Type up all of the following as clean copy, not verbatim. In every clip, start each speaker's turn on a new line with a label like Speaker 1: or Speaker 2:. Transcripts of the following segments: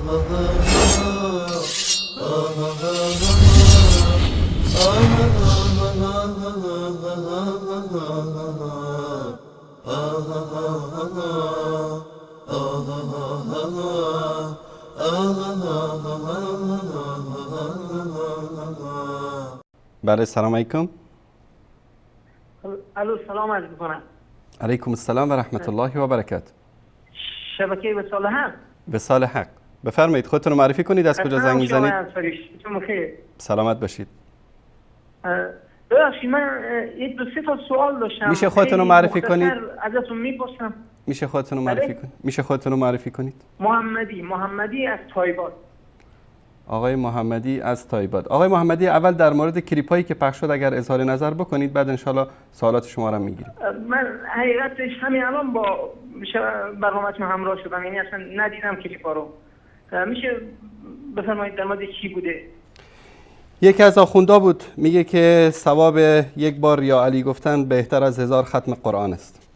Speaker 1: بله سلام علیکم.
Speaker 2: الو سلام عرض می‌کنم.
Speaker 1: علیکم السلام و رحمت الله و برکاته.
Speaker 2: شبکه وصال حق.
Speaker 1: وصال حق. بفرمایید خودتون رو معرفی کنید، از کجا زنگ میزنید؟ سلامت باشید.
Speaker 2: ببخشید من یک دو سه تا سوال داشتم.
Speaker 1: میشه خودتون رو معرفی کنید؟
Speaker 2: ازتون میپرسم.
Speaker 1: میشه خودتون رو معرفی کنید؟ میشه خودتون رو معرفی کنید؟
Speaker 2: محمدی از تایباد.
Speaker 1: آقای محمدی از تایباد. آقای محمدی، اول در مورد کلیپایی که پخش شد اگر اظهار نظر بکنید، بعد انشالله سوالات شما را میگیریم.
Speaker 2: من حقیقتش همین الان با برنامه‌تون همراه شدم، یعنی اصلا ندیدم کلیپا رو. میشه بفرمایید در مورد چی بوده؟
Speaker 1: یکی از آخوندا بود میگه که ثواب یک بار یا علی گفتن بهتر از 1000 ختم قرآن است.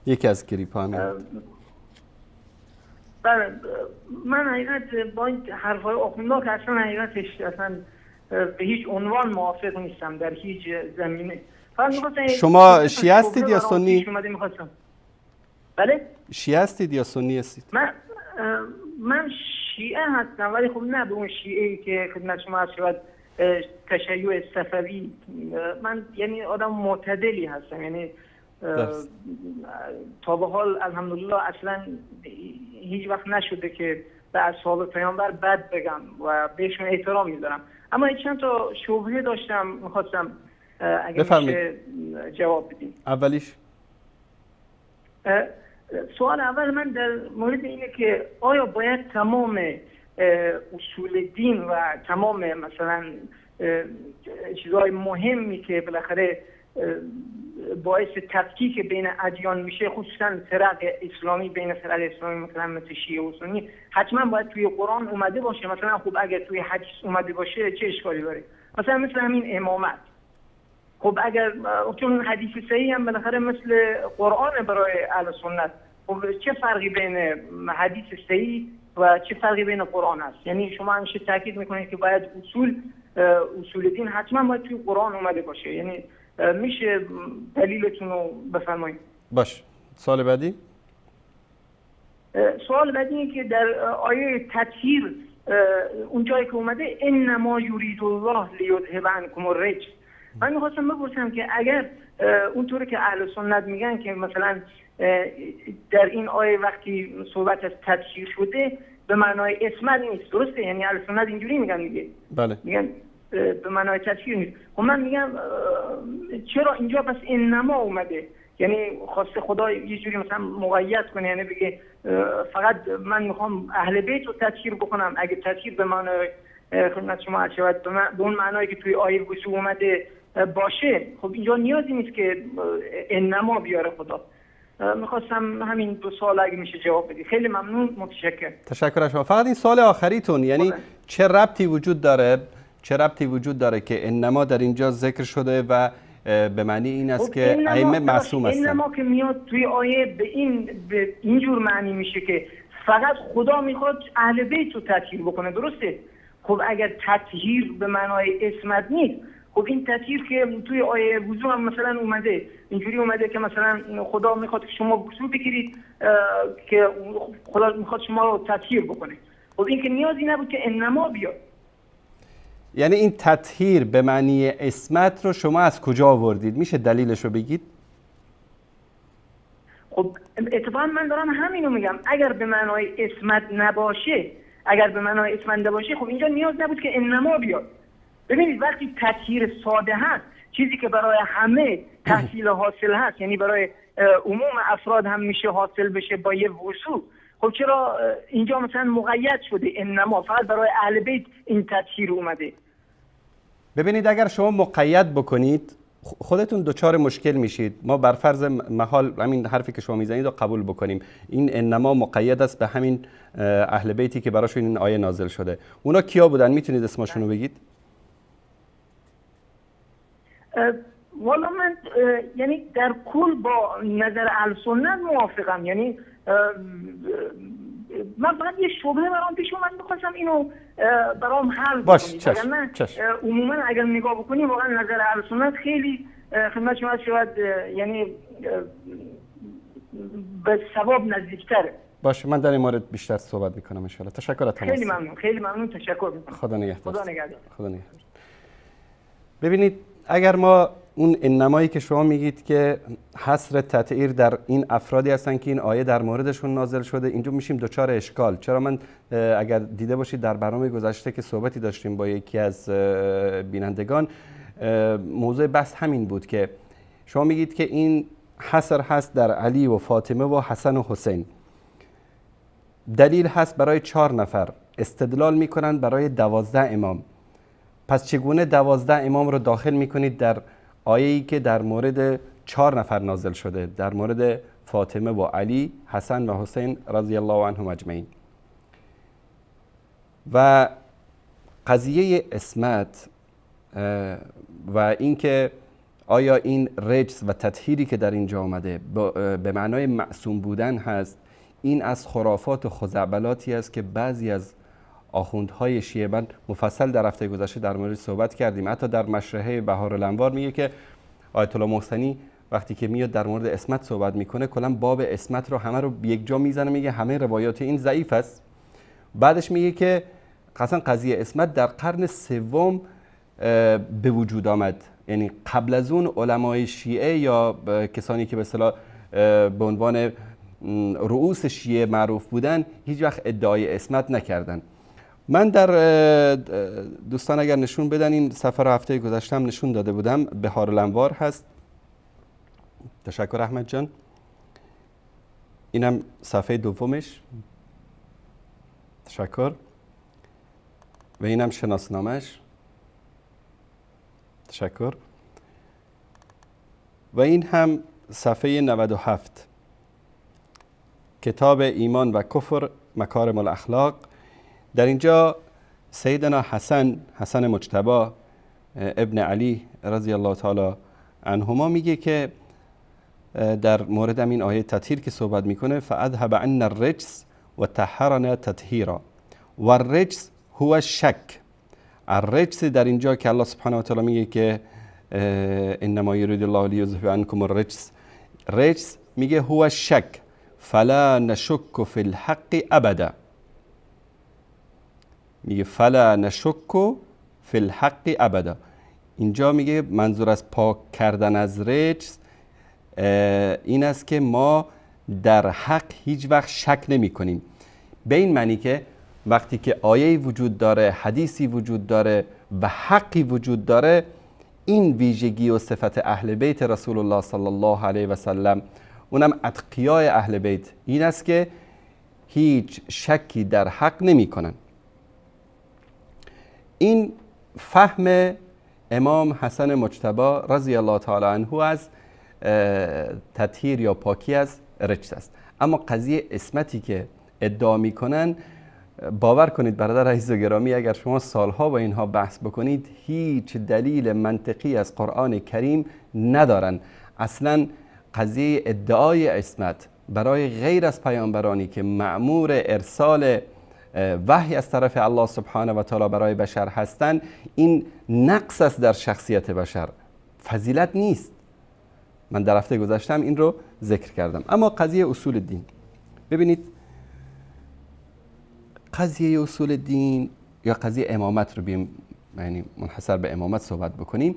Speaker 1: یکی از کلیپ ها.
Speaker 2: بله من حقیقت با این حرفای آخوندا که اصلا حقیقتش اصلا به هیچ عنوان موافق نیستم در هیچ زمینه.
Speaker 1: شما شیعه هستید یا سنی؟
Speaker 2: بله؟
Speaker 1: شیعه هستید یا سنی هستید؟
Speaker 2: من شیعه هستم، ولی خب نه به اون شیعه‌ای که خدمت شما عرض شود تشیع صفوی. من یعنی آدم معتدلی هستم، یعنی تا به حال الحمدلله اصلا هیچ وقت نشده که به اصحاب پیامبر بد بگم و بهشون احترام میذارم. اما چند تا شبهه داشتم میخواستم اگه میشه جواب بدیم.
Speaker 1: اولیش
Speaker 2: سوال اول من در مورد اینه که آیا باید تمام اصول دین و تمام مثلا چیزهای مهمی که بالاخره باعث تفکیک بین ادیان میشه، خصوصا فرق اسلامی بین فرق اسلامی مثلا مثل شیعه و سنی، حتما باید توی قرآن اومده باشه؟ مثلا خب اگر توی حدیث اومده باشه چه اشکالی داره؟ مثلا مثل همین امامت، خب اگر چون حدیث صحیح هم بالاخره مثل قرآن برای اهل سنت، خب چه فرقی بین حدیث صحیح و چه فرقی بین قرآن است؟ یعنی شما همیشه تاکید میکنید که باید اصول دین حتما باید توی قرآن اومده باشه، یعنی میشه دلیلتون رو بفرمایید؟
Speaker 1: باش. سوال بعدی؟
Speaker 2: سوال بعدی اینه که در آیه تطهیر اون جایی که اومده انما یرید الله لیذهب عنکم الرجس، من میخواستم بپرسم که اگر اونطوری که اهل سنت میگن که مثلا در این آیه وقتی صحبت از تطهیر شده به معنای اسمت نیست، درسته؟ یعنی اهل سنت اینجوری میگن دیگه.
Speaker 1: بله.
Speaker 2: میگن به معنای تطهیر نیست. خب من میگم چرا اینجا پس انما اومده؟ یعنی خواسته خدا یه جوری مثلا مقید کنه، یعنی بگه فقط من میخوام اهل بیت رو تطهیر بکنم. اگه تطهیر به معنای خدمت شما عرض شود به اون معنایی که توی آیه وضو اومده باشه، خب اینجا نیازی نیست که انما بیاره خدا. میخواستم همین دو سوال اگه میشه جواب بدید. خیلی ممنون، متشکرم.
Speaker 1: تشکر از شما. فقط این سوال آخریتون، یعنی چه ربطی وجود داره که انما در اینجا ذکر شده و به معنی این است که ائمه معصوم هستند؟
Speaker 2: انما که میاد توی آیه به این جور معنی میشه که فقط خدا میخواد اهل بیت رو تطهیر بکنه، درسته؟ خب اگر تطهیر به معنای اسمت نیست، خب این تطهیر که توی آیه وضو هم مثلا اومده اینجوری اومده که مثلا خدا میخواد که شما وضو بگیرید که خدا میخواد شما رو تطهیر بکنه، خب این که نیازی نبود که انما بیاد.
Speaker 1: یعنی این تطهیر به معنی اسمت رو شما از کجا آوردید؟ میشه دلیلش رو بگید؟
Speaker 2: خب اتفاقا من دارم همینو میگم، اگر به معنای اسمت نباشه، خب اینجا نیاز نبود که انما بیاد. ببینید وقتی تطهیر ساده هست، چیزی که برای همه تحصیل حاصل هست، یعنی برای عموم افراد هم میشه حاصل بشه با یه وضو، خب چرا اینجا مثلا مقید شده انما فقط برای اهل بیت این تطهیر اومده؟
Speaker 1: ببینید اگر شما مقید بکنید خودتون دچار مشکل میشید. ما بر فرض محال همین حرفی که شما میزنید رو قبول بکنیم، این انما مقید است به همین اهل بیتی که براشون این آیه نازل شده. اونا کیا بودن؟ میتونید اسمشون رو بگید؟
Speaker 2: والا من یعنی در کل با نظر اهل سنت موافقم، یعنی من فقط یه شبهه برام پیش اومد، می‌خواستم اینو برام حل
Speaker 1: باش
Speaker 2: کنید.
Speaker 1: چشم.
Speaker 2: عموما اگر نگاه بکنیم واقعا نظر اهل سنت خیلی خدمت شما شاید یعنی به ثواب نزدیک‌تره.
Speaker 1: باشه، من در این مورد بیشتر صحبت میکنم ان شاء الله. تشکر از تماس.
Speaker 2: خیلی ممنون تشکر میکنم.
Speaker 1: خدا نگهدار.
Speaker 2: خدا نگهدار.
Speaker 1: خدا نگهدار. ببینید، اگر ما اون انمایی که شما میگید که حصر تطهیر در این افرادی هستن که این آیه در موردشون نازل شده، اینجا میشیم دچار اشکال. چرا؟ من اگر دیده باشید در برنامه گذشته که صحبتی داشتیم با یکی از بینندگان، موضوع بحث همین بود که شما میگید که این حصر هست در علی و فاطمه و حسن و حسین، دلیل هست برای 4 نفر، استدلال میکنن برای 12 امام. پس چگونه 12 امام رو داخل میکنید در آیه‌ای که در مورد 4 نفر نازل شده، در مورد فاطمه و علی، حسن و حسین رضی الله عنهم اجمعین؟ و قضیه اسمت و اینکه آیا این رجس و تطهیری که در اینجا آمده به معنای معصوم بودن هست، این از خرافات و خزعبلاتی است که بعضی از آخوندهای شیعه، من مفصل در هفته گذشته در مورد صحبت کردیم، حتی در مشرحه بهارالانوار میگه که آیت الله محسنی وقتی که میاد در مورد اسمت صحبت میکنه، کلا باب اسمت رو همه رو یک جا میزنه، میگه همه روایات این ضعیف است. بعدش میگه که اصلا قضیه اسمت در قرن سوم به وجود آمد، یعنی قبل از اون علمای شیعه یا کسانی که به اصطلاح به عنوان رؤوس شیعه معروف بودن هیچ وقت ادعای اسمت نکردن. من در دوستان اگر نشون بدن، این سفر هفته گذشته هم نشون داده بودم، بهارالانوار هست. تشکر احمد جان. اینم صفحه دومش. تشکر. و اینم شناسنامش. تشکر. و این هم صفحه 97، کتاب ایمان و کفر مکارم الاخلاق. در اینجا سیدنا حسن مجتبی ابن علی رضی الله تعالی عنهما میگه که در مورد این آیه تطهیر که صحبت میکنه، فاذهب عنا الرجس و طهرنا تطهیرا و الرجس هو الشک. الرجس در اینجا که الله سبحانه و تعالی میگه که انما یرید الله لیذهب عنکم الرجس، رجس میگه هو الشک فلا نشک فی الحق ابدا. میگه فلا نشک فی الحق ابدا. اینجا میگه منظور از پاک کردن از رجس این است که ما در حق هیچ وقت شک نمی کنیم، به این معنی که وقتی که آیه وجود داره، حدیثی وجود داره و حقی وجود داره، این ویژگی و صفت اهل بیت رسول الله صلی الله علیه و سلم، اونم اتقیای اهل بیت، این است که هیچ شکی در حق نمی کنن. این فهم امام حسن مجتبی رضی الله تعالی عنه از تطهیر یا پاکی از رجس است. اما قضیه اسمتی که ادعا میکنن، باور کنید برادر عزیز و گرامی، اگر شما سالها با اینها بحث بکنید، هیچ دلیل منطقی از قرآن کریم ندارن. اصلا قضیه ادعای اسمت برای غیر از پیامبرانی که مأمور ارسال وحی از طرف الله سبحانه و تعالی برای بشر هستند، این نقص است در شخصیت بشر، فضیلت نیست. من در هفته گذشتم این رو ذکر کردم. اما قضیه اصول دین، ببینید قضیه اصول دین یا قضیه امامت رو بیم، یعنی منحصر به امامت صحبت بکنیم.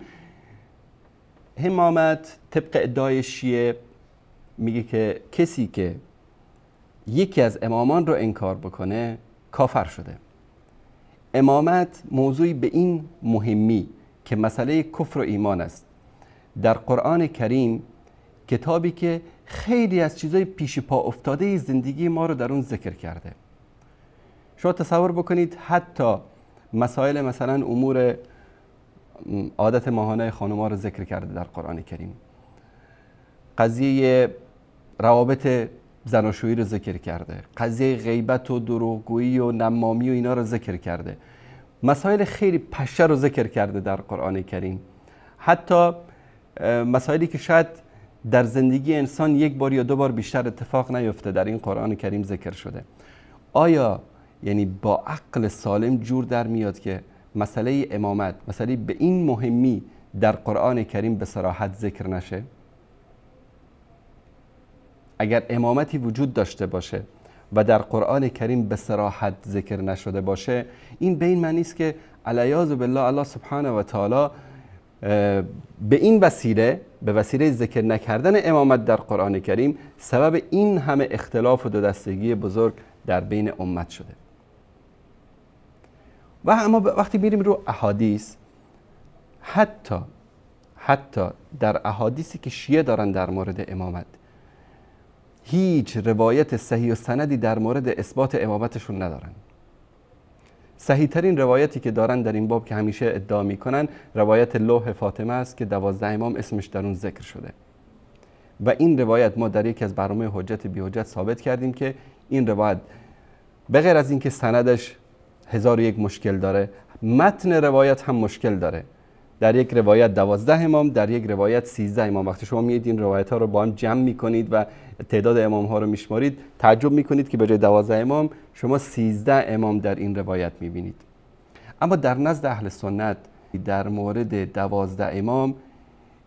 Speaker 1: امامت طبق ادعای شیعه میگه که کسی که یکی از امامان رو انکار بکنه کافر شده. امامت موضوعی به این مهمی که مسئله کفر و ایمان است، در قرآن کریم، کتابی که خیلی از چیزای پیش پا افتاده زندگی ما رو در اون ذکر کرده. شما تصور بکنید حتی مسائل مثلا امور عادت ماهانه خانم‌ها رو ذکر کرده در قرآن کریم، قضیه روابط زناشویی رو ذکر کرده، قضیه غیبت و دروغگویی و نمامی و اینا رو ذکر کرده، مسائل خیلی پشه رو ذکر کرده در قرآن کریم. حتی مسائلی که شاید در زندگی انسان یک بار یا دو بار بیشتر اتفاق نیفته در این قرآن کریم ذکر شده. آیا یعنی با عقل سالم جور در میاد که مسئله امامت، مسئله به این مهمی در قرآن کریم به صراحت ذکر نشه؟ اگر امامتی وجود داشته باشه و در قرآن کریم به صراحت ذکر نشده باشه، این به این معنی است که علیاذ بالله الله سبحانه و تعالی به این وسیله، به وسیله ذکر نکردن امامت در قرآن کریم، سبب این همه اختلاف و دو دستگی بزرگ در بین امت شده. و اما وقتی میریم رو احادیث، حتی در احادیثی که شیعه دارن در مورد امامت، هیچ روایت صحیح و سندی در مورد اثبات امامتشون ندارن. صحیح ترین روایتی که دارن در این باب که همیشه ادعا میکنن، روایت لوح فاطمه است که 12 امام اسمش در اون ذکر شده. و این روایت ما در یکی از برنامه حجت بی حجت ثابت کردیم که این روایت بغیر از اینکه سندش 1001 مشکل داره، متن روایت هم مشکل داره. در یک روایت 12 امام، در یک روایت 13 امام. وقتی شما میید این روایت ها رو با هم جمع میکنید و تعداد امام ها رو میشمارید، تعجب میکنید که به جای 12 امام شما 13 امام در این روایت میبینید. اما در نزد اهل سنت در مورد 12 امام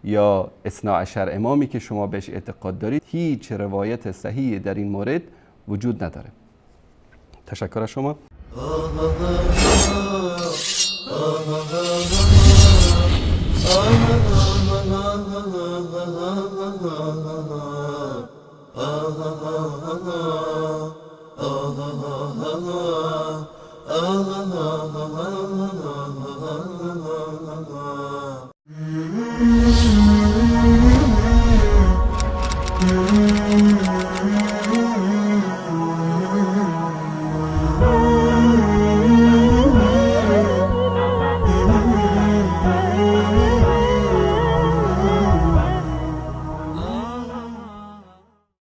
Speaker 1: یا 12 امامی که شما بهش اعتقاد دارید، هیچ روایت صحیح در این مورد وجود نداره. تشکر از شما.
Speaker 3: Oh